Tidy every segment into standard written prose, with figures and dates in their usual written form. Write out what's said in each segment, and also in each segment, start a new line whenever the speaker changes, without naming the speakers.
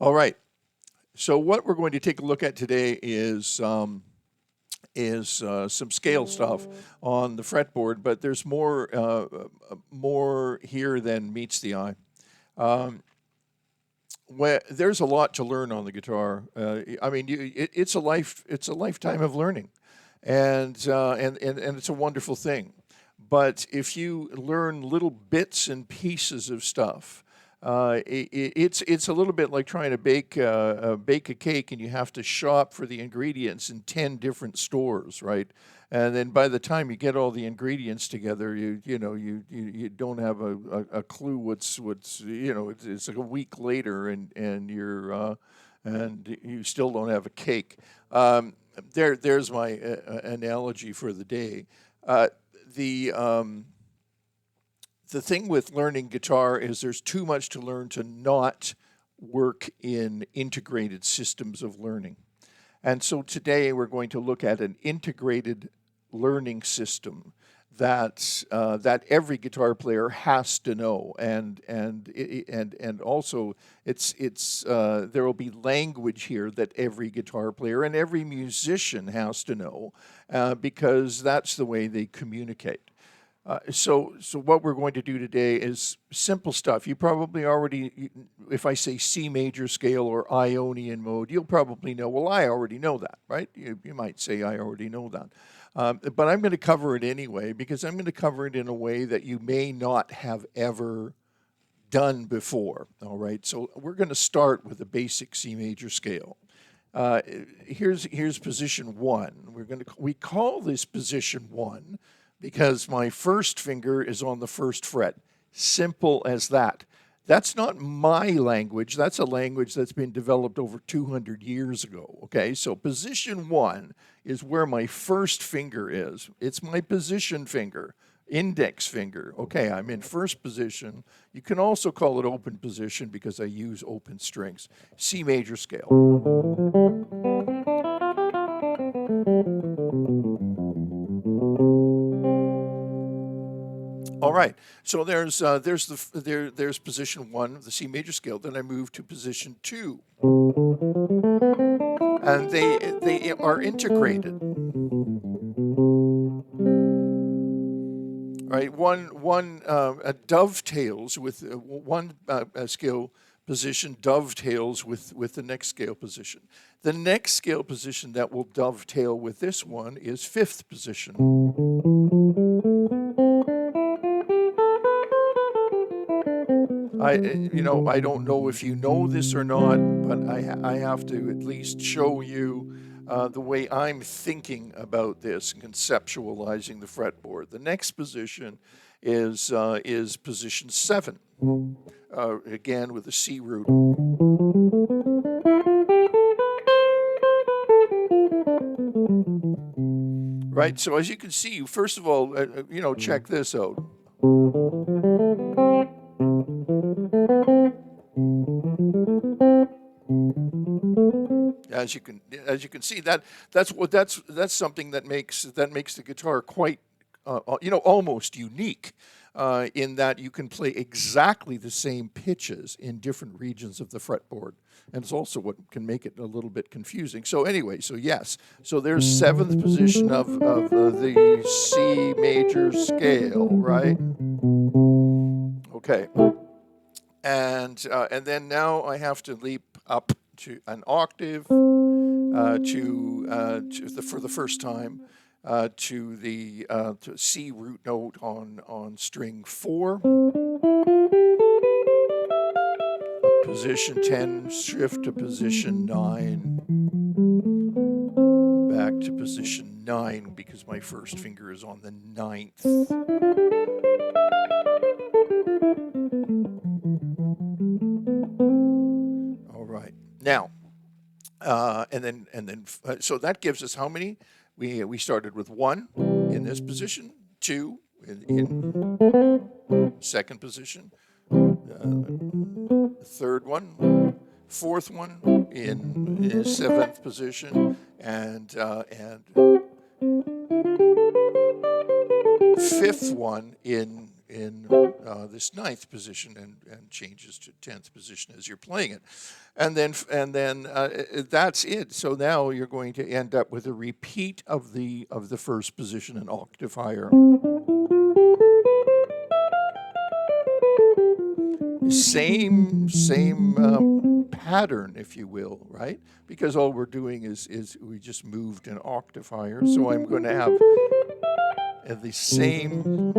All right. So what we're going to take a look at today is some scale stuff on the fretboard, but there's more here than meets the eye. Um, there's a lot to learn on the guitar. I mean, it's a lifetime of learning, and it's a wonderful thing. But if you learn little bits and pieces of stuff, it's a little bit like trying to bake a cake, and you have to shop for the ingredients in 10 different stores, right? And then by the time you get all the ingredients together, you don't have a clue what's it's like a week later, and you still don't have a cake. There's my analogy for the day. The the thing with learning guitar is there's too much to learn to not work in integrated systems of learning. And so today we're going to look at an integrated learning system that every guitar player has to know, and also it's there will be language here that every guitar player and every musician has to know, because that's the way they communicate. So what we're going to do today is simple stuff. You probably already, if I say C major scale or Ionian mode, you'll probably know, well, I already know that, right? You might say, I already know that. But I'm going to cover it anyway, because I'm going to cover it in a way that you may not have ever done before, all right? So we're going to start with a basic C major scale. Here's position one. We call this position one because my first finger is on the first fret. Simple as that. That's not my language. That's a language that's been developed over 200 years ago, okay? So position one is where my first finger is. It's my position finger, index finger. Okay, I'm in first position. You can also call it open position because I use open strings. C major scale. All right. So there's position one of the C major scale. Then I move to position two, and they are integrated. Right. One dovetails with one scale position dovetails with the next scale position. The next scale position that will dovetail with this one is fifth position. I don't know if you know this or not, but I have to at least show you the way I'm thinking about this and conceptualizing the fretboard. The next position is position 7, again with a C root. Right, so as you can see, first of all, check this out. As you can see, that's something that makes the guitar quite almost unique, in that you can play exactly the same pitches in different regions of the fretboard, and it's also what can make it a little bit confusing. So anyway, so there's seventh position of the C major scale, right? Okay. And then now I have to leap up to an octave, for the first time, to the C root note on string 4. Position 10, shift to position 9, back to position 9 because my first finger is on the 9th. Now, so that gives us how many? We started with 1 in this position, 2 in second position, third one, fourth one in seventh position, and fifth one in in this ninth position and changes to 10th position as you're playing it. And then that's it. So now you're going to end up with a repeat of the first position, an octave higher. Same pattern, if you will, right? Because all we're doing is we just moved an octave higher. So I'm going to have the same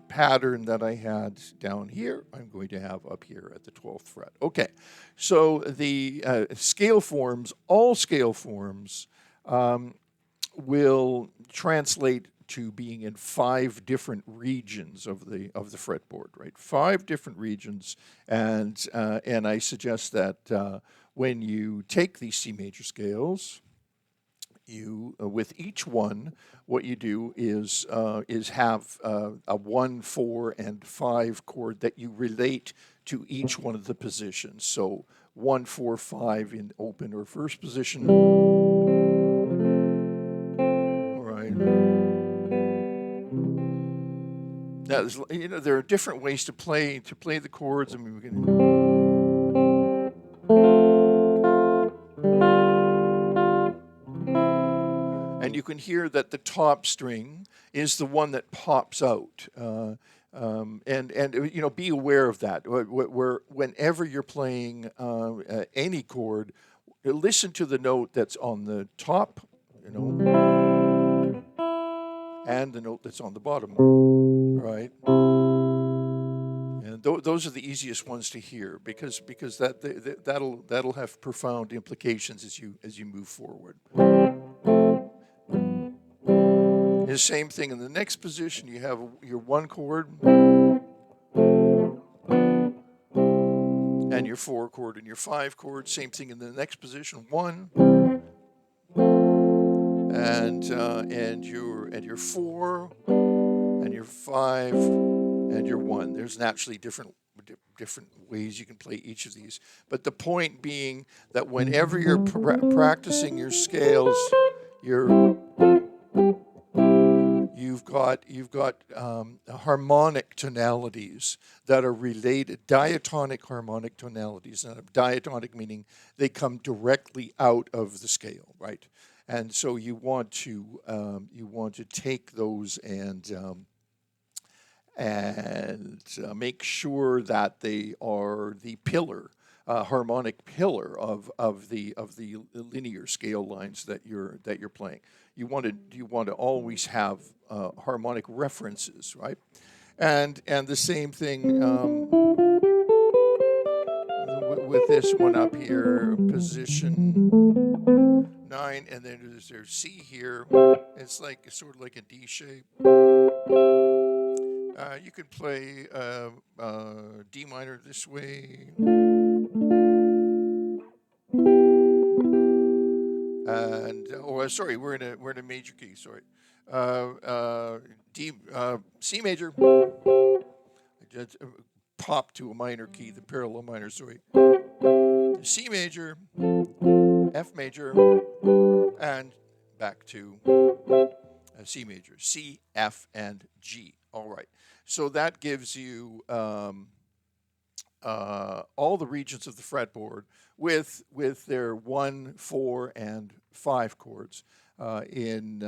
pattern that I had down here, I'm going to have up here at the 12th fret. Okay, so the scale forms, all scale forms, will translate to being in 5 different regions of the fretboard, right? 5 different regions, and I suggest that when you take these C major scales, you with each one, what you do is have a 1, 4, and 5 chord that you relate to each one of the positions. So 1, 4, 5 in open or first position. All right. Now, there are different ways to play the chords. I mean, we can. And you can hear that the top string is the one that pops out. And be aware of that. Whenever you're playing any chord, listen to the note that's on the top, and the note that's on the bottom, right? And those are the easiest ones to hear because that'll have profound implications as you move forward. The same thing in the next position. You have your 1 chord and your 4 chord and your 5 chord. Same thing in the next position. 1 and your 4 and your 5 and your 1. There's naturally different ways you can play each of these. But the point being that whenever you're practicing your scales, you've got harmonic tonalities that are related, diatonic harmonic tonalities. And diatonic meaning they come directly out of the scale, right? And so you want to take those and make sure that they are the pillar, harmonic pillar of the linear scale lines that you're playing. You want to always have harmonic references, right? And the same thing with this one up here, position 9, and then there's C here. It's sort of like a D shape. You could play D minor this way, and sorry, we're in a major key. Sorry, C major. I just popped to a minor key, the parallel minor. Sorry, C major, F major, and back to C major, C, F, and G. All right. So that gives you all the regions of the fretboard with their 1, 4, and 5 chords in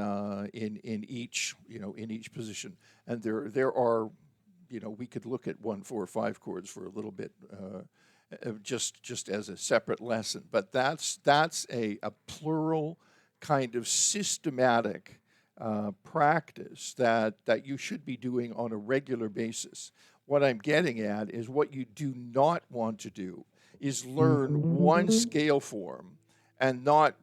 each position. And there are, we could look at 1, 4, 5 chords for a little bit, just as a separate lesson. But that's a plural kind of systematic practice that you should be doing on a regular basis. What I'm getting at is what you do not want to do is learn one scale form and not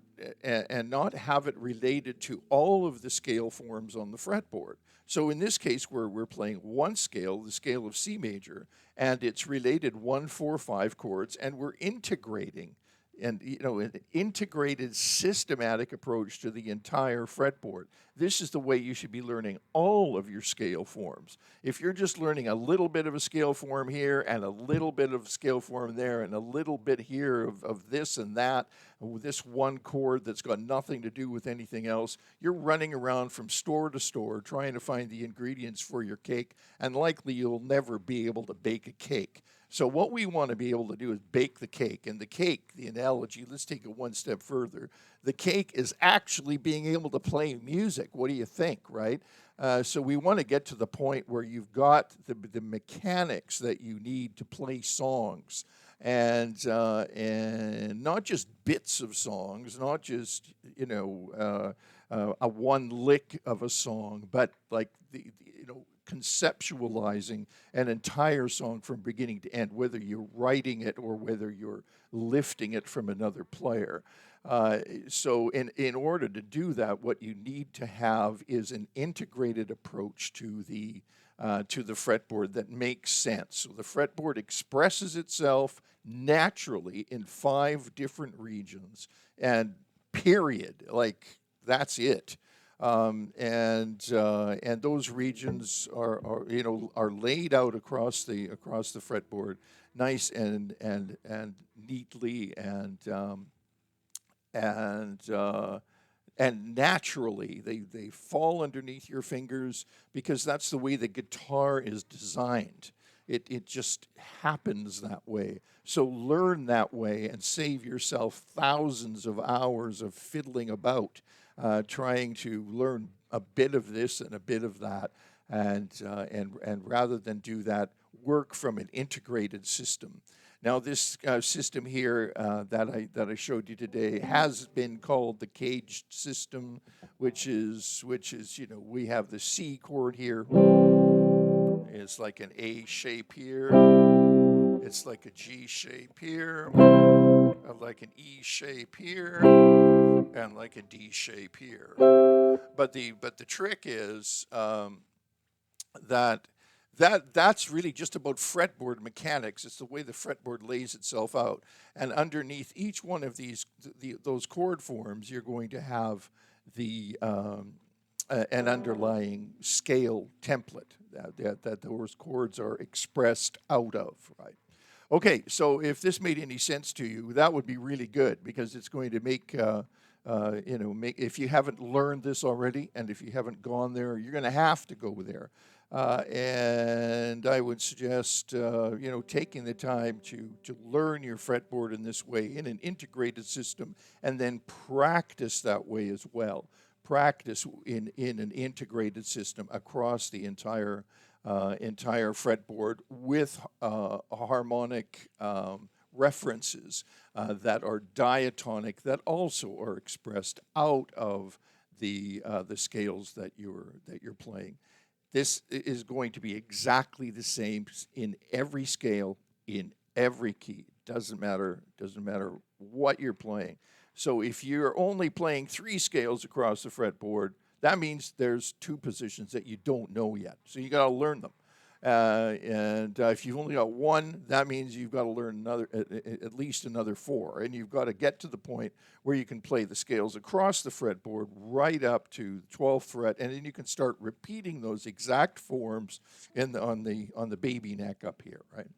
have it related to all of the scale forms on the fretboard. So in this case, we're playing one scale, the scale of C major, and its related 1, 4, 5 chords, and we're integrating and an integrated systematic approach to the entire fretboard. This is the way you should be learning all of your scale forms. If you're just learning a little bit of a scale form here and a little bit of scale form there and a little bit here of this and that, with this one chord that's got nothing to do with anything else, you're running around from store to store trying to find the ingredients for your cake, and likely you'll never be able to bake a cake. So what we want to be able to do is bake the cake. And the cake, the analogy, let's take it one step further. The cake is actually being able to play music. What do you think, right? So we want to get to the point where you've got the mechanics that you need to play songs. And not just bits of songs, not just, a one lick of a song, but like conceptualizing an entire song from beginning to end, whether you're writing it or whether you're lifting it from another player. So in order to do that, what you need to have is an integrated approach to the fretboard that makes sense. So the fretboard expresses itself naturally in 5 different regions, and period. Like, that's it. And those regions are laid out across the fretboard, nice and neatly and naturally. They fall underneath your fingers because that's the way the guitar is designed. It just happens that way. So learn that way and save yourself thousands of hours of fiddling about, trying to learn a bit of this and a bit of that, and rather than do that, work from an integrated system. Now, this system here that I showed you today has been called the caged system, which is we have the C chord here. It's like an A shape here. It's like a G shape here, like an E shape here, and like a D shape here. But the trick is that's really just about fretboard mechanics. It's the way the fretboard lays itself out, and underneath each one of those chord forms, you're going to have an underlying scale template that those chords are expressed out of, right? Okay, so if this made any sense to you, that would be really good, because it's going to make if you haven't learned this already, and if you haven't gone there, you're going to have to go there. And I would suggest, taking the time to learn your fretboard in this way, in an integrated system, and then practice that way as well. Practice in an integrated system across the entire fretboard with harmonic references that are diatonic, that also are expressed out of the scales that you're playing. This is going to be exactly the same in every scale, in every key. Doesn't matter what you're playing. So if you're only playing 3 scales across the fretboard, that means there's 2 positions that you don't know yet. So you got to learn them. And if you've only got 1, that means you've got to learn at least another 4. And you've got to get to the point where you can play the scales across the fretboard right up to the 12th fret, and then you can start repeating those exact forms on the baby neck up here, right?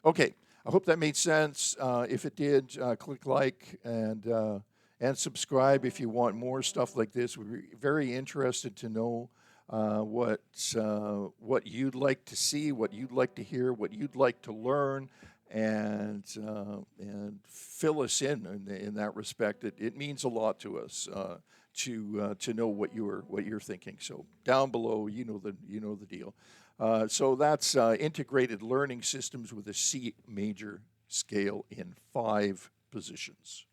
Okay, I hope that made sense. If it did, click like and subscribe if you want more stuff like this. We're very interested to know what you'd like to see, what you'd like to hear, what you'd like to learn, and fill us in that respect. It means a lot to us to know what you're thinking. So down below, you know the deal. So that's integrated learning systems with a C major scale in 5 positions.